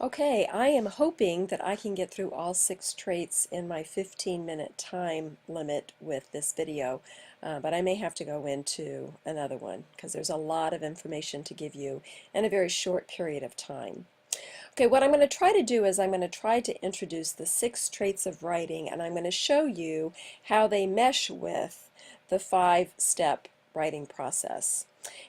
Okay, I am hoping that I can get through all 6 traits in my 15-minute time limit with this video, but I may have to go into another one because there's a lot of information to give you in a very short period of time. Okay, what I'm going to try to do is I'm going to try to introduce the 6 traits of writing, and I'm going to show you how they mesh with the 5-step writing process.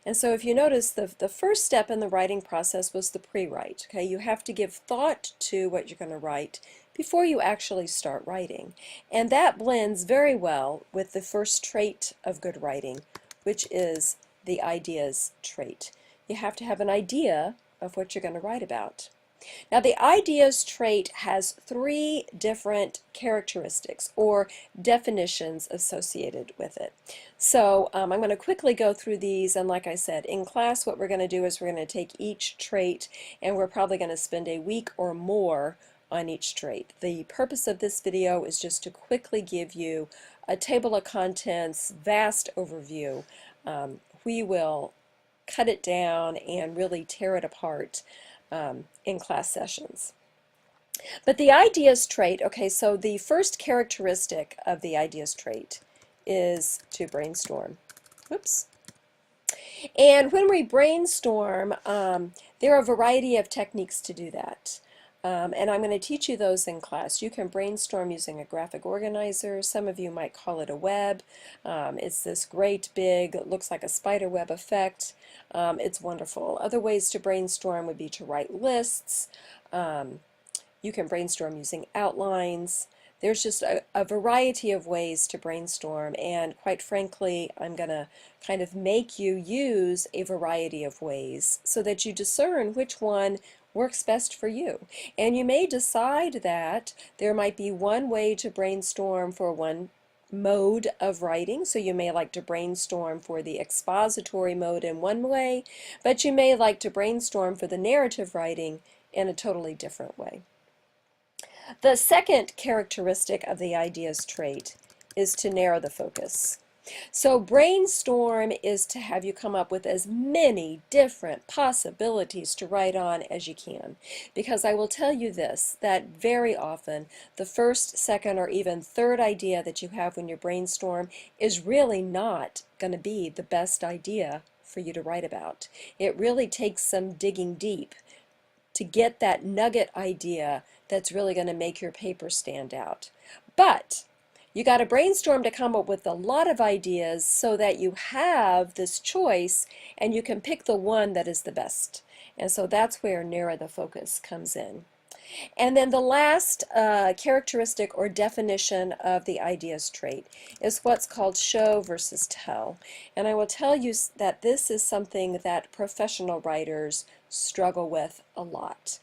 And so if you notice, the first step in the writing process was the pre-write. Okay, you have to give thought to what you're going to write before you actually start writing. And that blends very well with the first trait of good writing, which is the ideas trait. You have to have an idea of what you're going to write about. Now, the ideas trait has 3 different characteristics or definitions associated with it. So I'm going to quickly go through these, and like I said, in class what we're going to do is we're going to take each trait and we're probably going to spend a week or more on each trait. The purpose of this video is just to quickly give you a table of contents, vast overview. We will cut it down and really tear it apart in class sessions. But the ideas trait, okay, so the first characteristic of the ideas trait is to brainstorm. Whoops. And when we brainstorm, there are a variety of techniques to do that. And I'm going to teach you those in class. You can brainstorm using a graphic organizer. Some of you might call it a web. It's this great big, looks like a spider web effect. It's wonderful. Other ways to brainstorm would be to write lists. You can brainstorm using outlines. There's just a variety of ways to brainstorm, and quite frankly, I'm going to kind of make you use a variety of ways so that you discern which one works best for you. And you may decide that there might be one way to brainstorm for one mode of writing, so you may like to brainstorm for the expository mode in one way, but you may like to brainstorm for the narrative writing in a totally different way. The second characteristic of the ideas trait is to narrow the focus. So brainstorm is to have you come up with as many different possibilities to write on as you can. Because I will tell you this, that very often the first, second, or even third idea that you have when you brainstorm is really not going to be the best idea for you to write about. It really takes some digging deep to get that nugget idea that's really going to make your paper stand out. But you got to brainstorm to come up with a lot of ideas so that you have this choice and you can pick the one that is the best. And so that's where narrow the focus comes in. And then the last characteristic or definition of the ideas trait is what's called show versus tell. And I will tell you that this is something that professional writers struggle with a lot.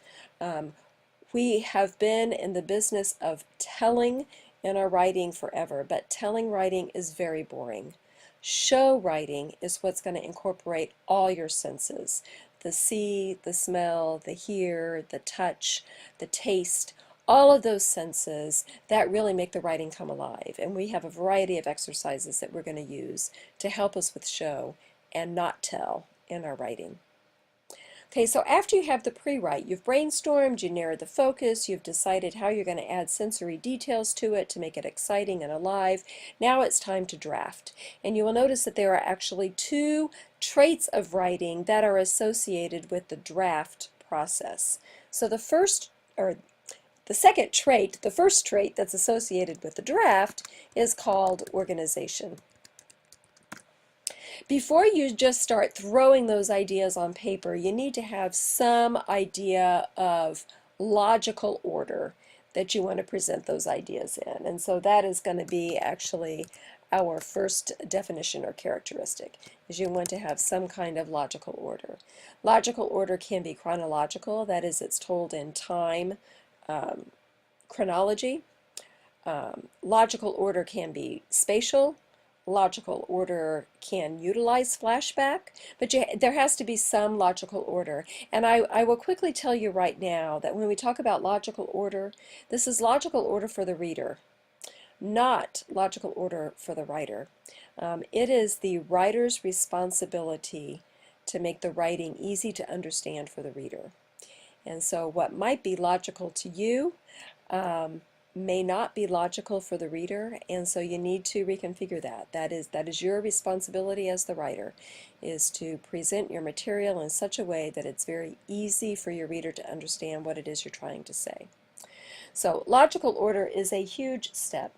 We have been in the business of telling in our writing forever, but telling writing is very boring. Show writing is what's going to incorporate all your senses. The see, the smell, the hear, the touch, the taste, all of those senses that really make the writing come alive. And we have a variety of exercises that we're going to use to help us with show and not tell in our writing. Okay, so after you have the pre-write, you've brainstormed, you narrowed the focus, you've decided how you're going to add sensory details to it to make it exciting and alive. Now it's time to draft. And you will notice that there are actually 2 traits of writing that are associated with the draft process. So the first trait that's associated with the draft is called organization. Before you just start throwing those ideas on paper, you need to have some idea of logical order that you want to present those ideas in. And so that is going to be actually our first definition or characteristic, is you want to have some kind of logical order. Logical order can be chronological, that is, it's told in time, chronology. Logical order can be spatial. Logical order can utilize flashback, but there has to be some logical order. And I will quickly tell you right now that when we talk about logical order, this is logical order for the reader, not logical order for the writer. It is the writer's responsibility to make the writing easy to understand for the reader. And so what might be logical to you may not be logical for the reader, and so you need to reconfigure that. That is your responsibility as the writer, is to present your material in such a way that it's very easy for your reader to understand what it is you're trying to say. So logical order is a huge step.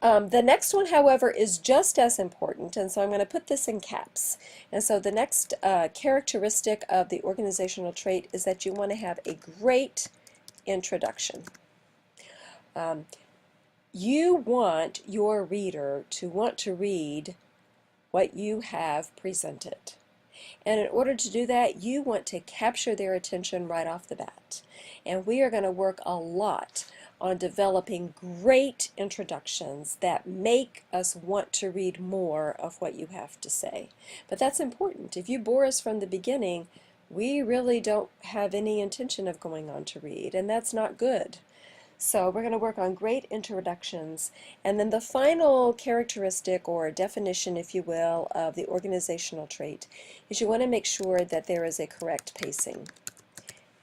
The next one, however, is just as important, and so I'm going to put this in caps. And so the next characteristic of the organizational trait is that you want to have a great introduction. You want your reader to want to read what you have presented. And in order to do that, you want to capture their attention right off the bat. And we are going to work a lot on developing great introductions that make us want to read more of what you have to say. But that's important. If you bore us from the beginning, we really don't have any intention of going on to read, and that's not good. So we're going to work on great introductions. And then the final characteristic or definition, if you will, of the organizational trait is you want to make sure that there is a correct pacing.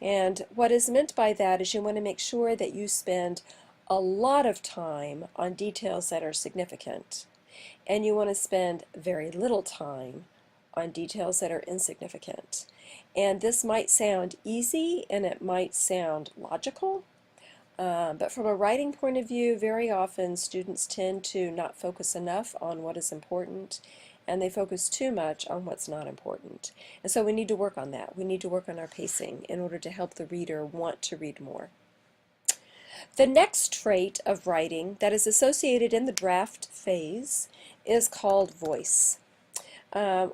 And what is meant by that is you want to make sure that you spend a lot of time on details that are significant. And you want to spend very little time on details that are insignificant. And this might sound easy and it might sound logical, but from a writing point of view, very often students tend to not focus enough on what is important, and they focus too much on what's not important. And so we need to work on that. We need to work on our pacing in order to help the reader want to read more. The next trait of writing that is associated in the draft phase is called voice,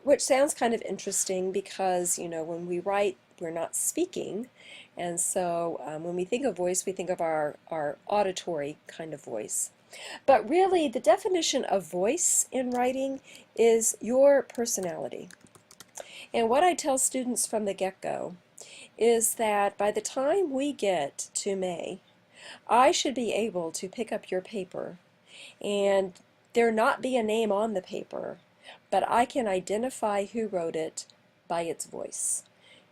which sounds kind of interesting because, you know, when we write, we're not speaking. And so when we think of voice, we think of our auditory kind of voice. But really, the definition of voice in writing is your personality. And what I tell students from the get-go is that by the time we get to May, I should be able to pick up your paper and there not be a name on the paper, but I can identify who wrote it by its voice.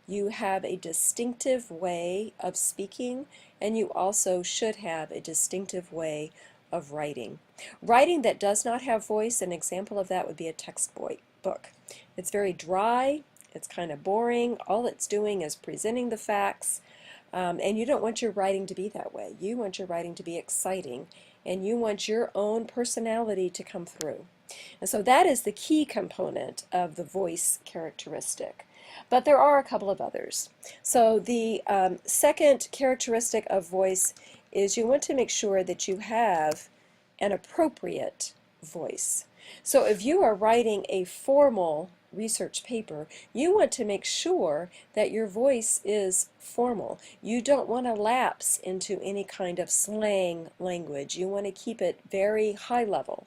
You have a distinctive way of speaking, and you also should have a distinctive way of writing. Writing that does not have voice, an example of that would be a text book. It's very dry, it's kind of boring, all it's doing is presenting the facts, and you don't want your writing to be that way. You want your writing to be exciting, and you want your own personality to come through. And so that is the key component of the voice characteristic. But there are a couple of others. So the second characteristic of voice is you want to make sure that you have an appropriate voice. So if you are writing a formal research paper, you want to make sure that your voice is formal. You don't want to lapse into any kind of slang language. You want to keep it very high level.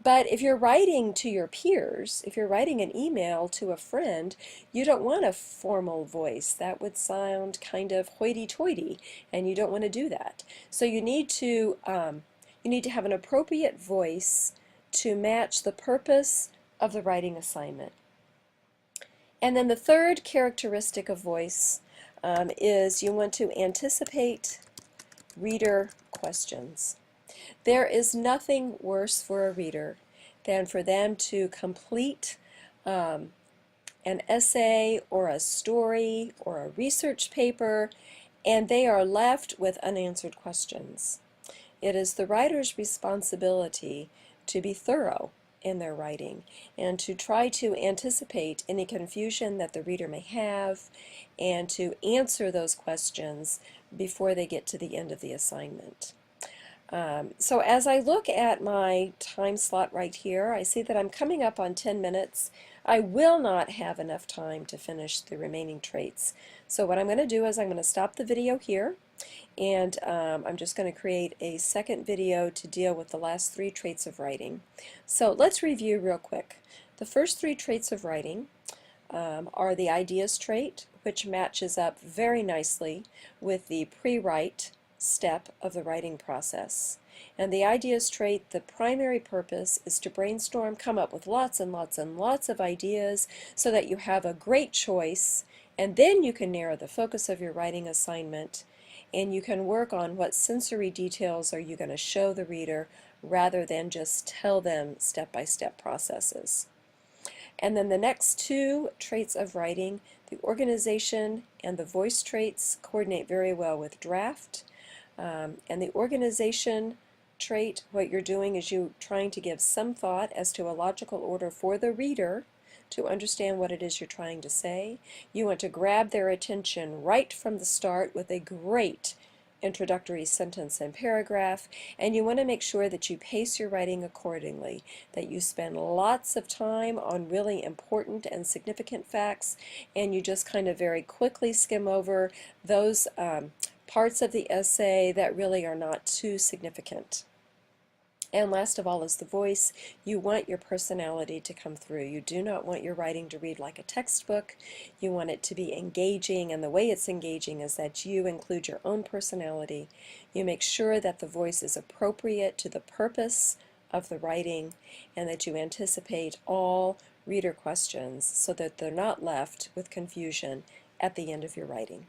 But if you're writing to your peers, if you're writing an email to a friend, you don't want a formal voice. That would sound kind of hoity-toity, and you don't want to do that. So you need to have an appropriate voice to match the purpose of the writing assignment. And then the third characteristic of voice is you want to anticipate reader questions. There is nothing worse for a reader than for them to complete an essay or a story or a research paper and they are left with unanswered questions. It is the writer's responsibility to be thorough in their writing and to try to anticipate any confusion that the reader may have and to answer those questions before they get to the end of the assignment. So as I look at my time slot right here, I see that I'm coming up on 10 minutes. I will not have enough time to finish the remaining traits. So what I'm going to do is I'm going to stop the video here, and I'm just going to create a second video to deal with the last 3 traits of writing. So let's review real quick. The first 3 traits of writing are the ideas trait, which matches up very nicely with the pre-write step of the writing process. And the ideas trait, the primary purpose is to brainstorm, come up with lots and lots and lots of ideas so that you have a great choice And then you can narrow the focus of your writing assignment, and you can work on what sensory details are you going to show the reader rather than just tell them step-by-step processes. And then the next two traits of writing, the organization and the voice traits, coordinate very well with draft. And the organization trait, what you're doing is you trying to give some thought as to a logical order for the reader to understand what it is you're trying to say. You want to grab their attention right from the start with a great introductory sentence and paragraph, and you want to make sure that you pace your writing accordingly, that you spend lots of time on really important and significant facts, and you just kind of very quickly skim over those parts of the essay that really are not too significant. And last of all is the voice. You want your personality to come through. You do not want your writing to read like a textbook. You want it to be engaging, and the way it's engaging is that you include your own personality. You make sure that the voice is appropriate to the purpose of the writing, and that you anticipate all reader questions so that they're not left with confusion at the end of your writing.